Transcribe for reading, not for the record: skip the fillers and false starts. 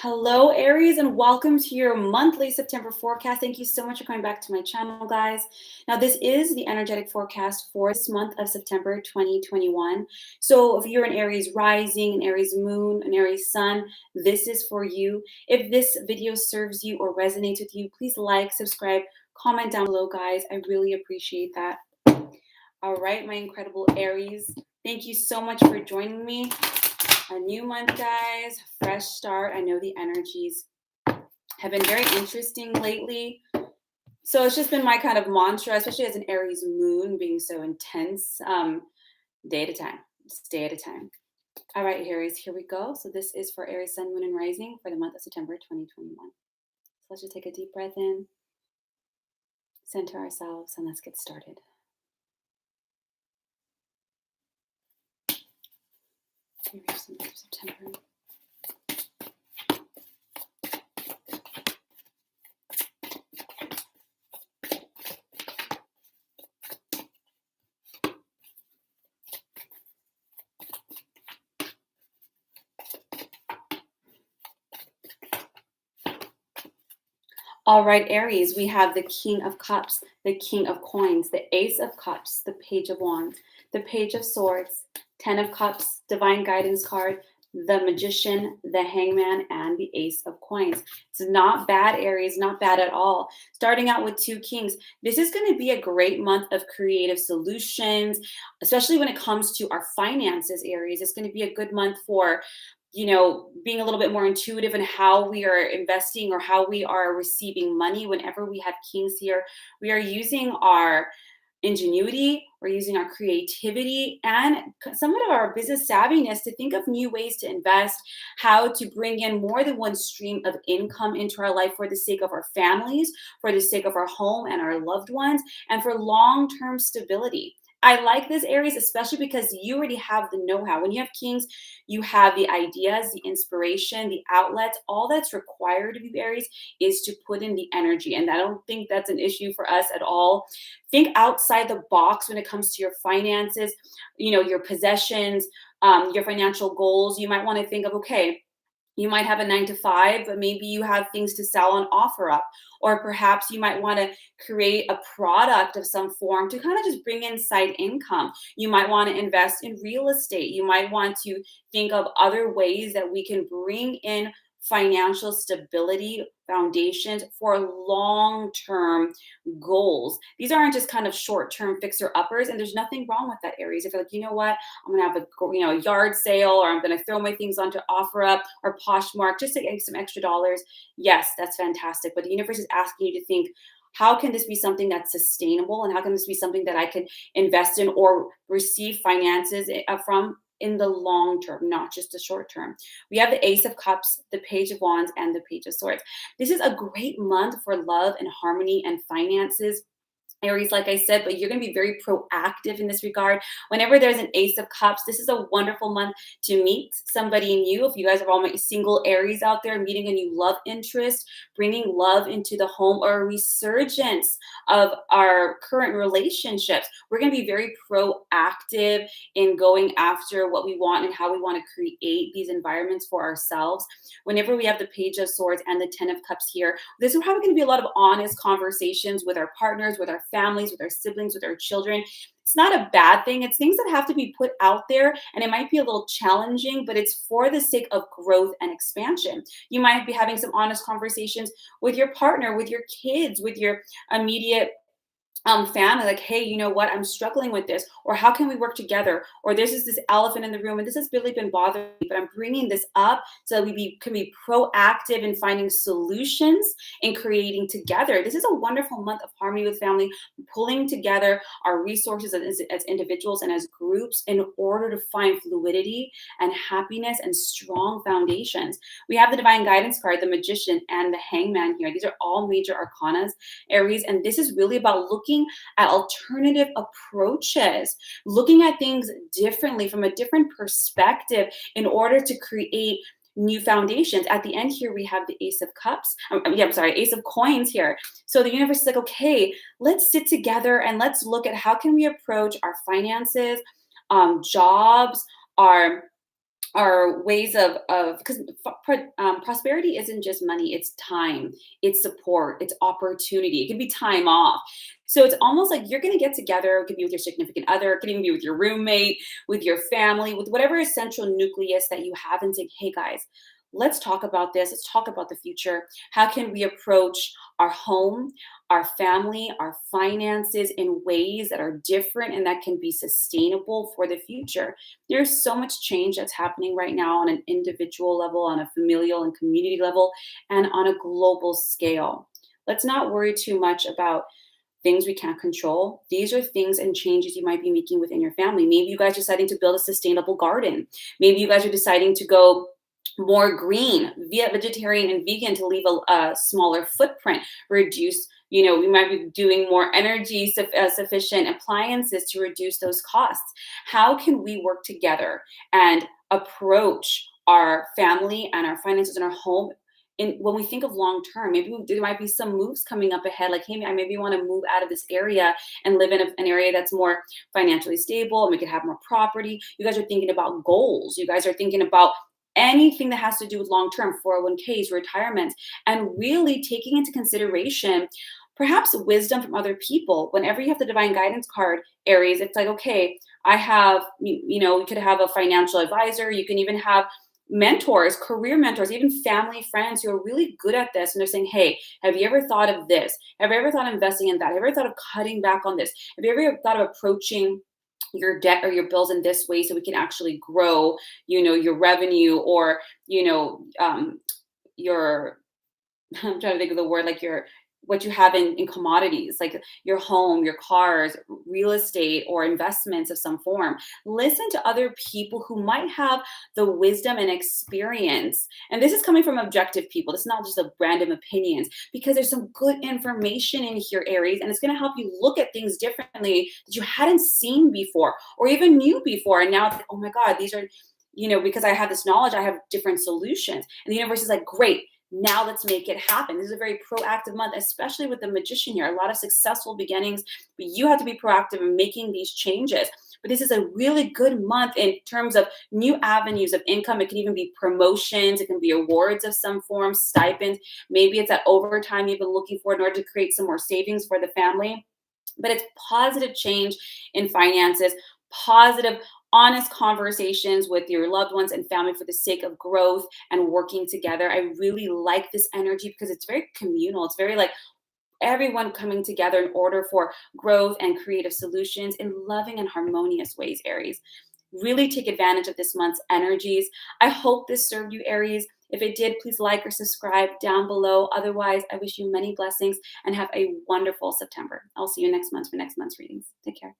Hello, Aries, and welcome to your monthly September forecast. Thank you so much for coming back to my channel, guys. Now, this is the energetic forecast for this month of September 2021. So, if you're an Aries rising, an Aries moon, an Aries sun, this is for you. If this video serves you or resonates with you, please like, subscribe, comment down below, guys. I really appreciate that. All right, my incredible Aries, thank you so much for joining me. A new month, guys, fresh start. I know the energies have been very interesting lately. So it's just been my kind of mantra, especially as an Aries moon being so intense. Day at a time, just day at a time. All right, Aries, here we go. So this is for Aries sun, moon, and rising for the month of September 2021. So let's just take a deep breath in, center ourselves, and let's get started. Aries sun, September. All right, Aries, we have the King of Cups, the King of Coins, the Ace of Cups, the Page of Wands, the Page of Swords, 10 of Cups, Divine Guidance card, the Magician, the Hangman, and the Ace of Coins. It's not bad, Aries, not bad at all. Starting out with two Kings, this is going to be a great month of creative solutions, especially when it comes to our finances, Aries. It's going to be a good month for being a little bit more intuitive in how we are investing or how we are receiving money. Whenever we have kings here, we are using our ingenuity, we're using our creativity and somewhat of our business savviness to think of new ways to invest, how to bring in more than one stream of income into our life for the sake of our families, for the sake of our home and our loved ones, and for long-term stability. I like this, Aries, especially because you already have the know-how. When you have kings, you have the ideas, the inspiration, the outlets. All that's required of you, Aries, is to put in the energy. And I don't think that's an issue for us at all. Think outside the box when it comes to your finances, your possessions, your financial goals. You might want to think of, okay, you might have a 9 to 5, but maybe you have things to sell on OfferUp. Or perhaps you might want to create a product of some form to kind of just bring in side income. You might want to invest in real estate. You might want to think of other ways that we can bring in financial stability foundations for long-term goals. These aren't just kind of short-term fixer-uppers, and there's nothing wrong with that, Aries. If you're like, you know what, I'm gonna have a yard sale, or I'm gonna throw my things onto OfferUp or Poshmark just to get some extra dollars. Yes, that's fantastic. But the universe is asking you to think, how can this be something that's sustainable, and how can this be something that I can invest in or receive finances from in the long term, not just the short term? We have the Ace of Cups, the Page of Wands, and the Page of Swords. This is a great month for love and harmony and finances, Aries, like I said, but you're going to be very proactive in this regard. Whenever there's an Ace of Cups, this is a wonderful month to meet somebody new. If you guys are all my single Aries out there, meeting a new love interest, bringing love into the home, or a resurgence of our current relationships, we're going to be very proactive in going after what we want and how we want to create these environments for ourselves. Whenever we have the Page of Swords and the 10 of Cups here, this is probably going to be a lot of honest conversations with our partners, with our families, with our siblings, with our children. It's not a bad thing. It's things that have to be put out there, and it might be a little challenging, but it's for the sake of growth and expansion. You might be having some honest conversations with your partner, with your kids, with your immediate family, like, hey, you know what, I'm struggling with this, or how can we work together, or this elephant in the room and this has really been bothering me, but I'm bringing this up so we can be proactive in finding solutions and creating together. This is a wonderful month of harmony with family, pulling together our resources as individuals and as groups in order to find fluidity and happiness and strong foundations. We have the Divine Guidance card, the Magician, and the Hangman here. These are all major arcanas, Aries, and this is really about looking at alternative approaches, looking at things differently from a different perspective in order to create new foundations. At the end here, we have the Ace of Cups. Ace of Coins here. So the universe is like, okay, let's sit together and let's look at how can we approach our finances, jobs, our are ways of because prosperity isn't just money, it's time, it's support, it's opportunity, it can be time off. So it's almost like you're going to get together. It could be with your significant other, it could even be with your roommate, with your family, with whatever essential nucleus that you have, and say, hey guys, let's talk about this, let's talk about the future. How can we approach our home, our family, our finances in ways that are different and that can be sustainable for the future? There's so much change that's happening right now on an individual level, on a familial and community level, and on a global scale. Let's not worry too much about things we can't control. These are things and changes you might be making within your family. Maybe you guys are deciding to build a sustainable garden. Maybe you guys are deciding to go more green, via vegetarian and vegan, to leave a smaller footprint, reduce, we might be doing more energy sufficient appliances to reduce those costs. How can we work together and approach our family and our finances and our home? And when we think of long term, maybe there might be some moves coming up ahead, like, hey, I maybe want to move out of this area and live in an area that's more financially stable, and we could have more property. You guys are thinking about goals. You guys are thinking about anything that has to do with long term, 401ks, retirement, and really taking into consideration perhaps wisdom from other people. Whenever you have the divine guidance card, Aries, it's like, okay, I have, you could have a financial advisor. You can even have mentors, career mentors, even family friends who are really good at this. And they're saying, hey, have you ever thought of this? Have you ever thought of investing in that? Have you ever thought of cutting back on this? Have you ever thought of approaching your debt or your bills in this way so we can actually grow, your revenue, or, your I'm trying to think of the word, like your what you have in commodities, like your home, your cars, real estate, or investments of some form. Listen to other people who might have the wisdom and experience. And this is coming from objective people. This is not just a random opinions, because there's some good information in here, Aries, and it's going to help you look at things differently that you hadn't seen before or even knew before. And now it's like, oh my God, these are, because I have this knowledge, I have different solutions. And the universe is like, great, now let's make it happen. This is a very proactive month, especially with the magician here. A lot of successful beginnings, but you have to be proactive in making these changes. But this is a really good month in terms of new avenues of income. It can even be promotions. It can be awards of some form, stipends. Maybe it's that overtime you've been looking for in order to create some more savings for the family. But it's positive change in finances, positive, honest conversations with your loved ones and family for the sake of growth and working together. I really like this energy because it's very communal. It's very like everyone coming together in order for growth and creative solutions in loving and harmonious ways, Aries. Really take advantage of this month's energies. I hope this served you, Aries. If it did, please like or subscribe down below. Otherwise, I wish you many blessings and have a wonderful September. I'll see you next month for next month's readings. Take care.